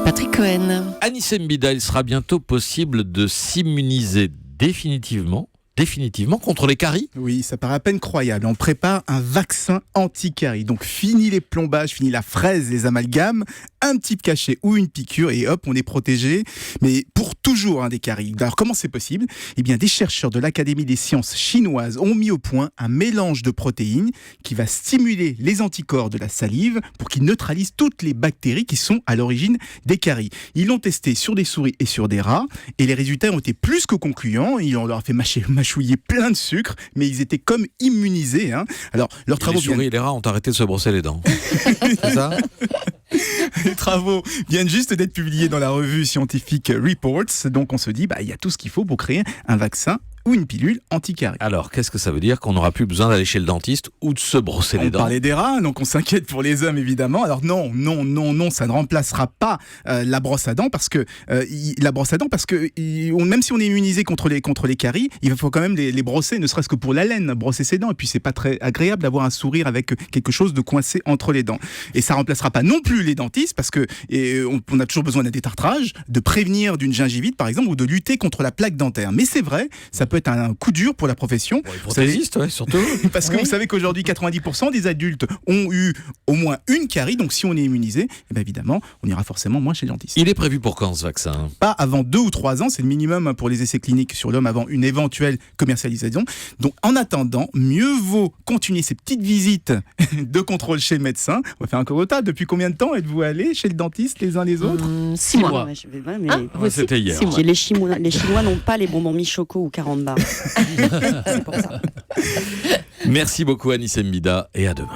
Patrick Cohen. Anissé Mbida, il sera bientôt possible de s'immuniser définitivement contre les caries. Oui, ça paraît à peine croyable. On prépare un vaccin anti-caries. Donc fini les plombages, fini la fraise, les amalgames, un petit cachet ou une piqûre et hop, on est protégé. Mais pour toujours des caries. Alors comment c'est possible ? Eh bien, des chercheurs de l'Académie des sciences chinoises ont mis au point un mélange de protéines qui va stimuler les anticorps de la salive pour qu'ils neutralisent toutes les bactéries qui sont à l'origine des caries. Ils l'ont testé sur des souris et sur des rats et les résultats ont été plus que concluants. On leur a fait mâchouiller plein de sucre, mais ils étaient comme immunisés. Alors, leurs travaux les souris et les rats ont arrêté de se brosser les dents. C'est ça ? Les travaux viennent juste d'être publiés dans la revue scientifique Reports. Donc on se dit, il y a tout ce qu'il faut pour créer un vaccin ou une pilule anti-caries. Alors, qu'est-ce que ça veut dire ? Qu'on n'aura plus besoin d'aller chez le dentiste ou de se brosser les dents ? On parlait des rats, donc on s'inquiète pour les hommes, évidemment. Alors non, ça ne remplacera pas la brosse à dents, parce que même si on est immunisé contre les caries, il faut quand même les brosser, ne serait-ce que pour l'haleine, brosser ses dents. Et puis c'est pas très agréable d'avoir un sourire avec quelque chose de coincé entre les dents. Et ça remplacera pas non plus les dentistes, parce que on a toujours besoin d'un détartrage, de prévenir d'une gingivite, par exemple, ou de lutter contre la plaque dentaire. Mais c'est vrai, ça peut être un coup dur pour la profession. Pour les prothésistes, surtout. Parce que vous savez qu'aujourd'hui, 90% des adultes ont eu au moins une carie. Donc si on est immunisé, évidemment, on ira forcément moins chez le dentiste. Il est prévu pour quand ce vaccin ? Pas avant 2 ou 3 ans, c'est le minimum pour les essais cliniques sur l'homme avant une éventuelle commercialisation. Donc en attendant, mieux vaut continuer ces petites visites de contrôle chez le médecin. On va faire un corota. Depuis combien de temps êtes-vous allés chez le dentiste les uns les autres ? 6 mois. C'était hier. Les Chinois n'ont pas les bonbons Michoco ou 40 bars. C'est pour ça. Merci beaucoup Anissé Mbida et à demain.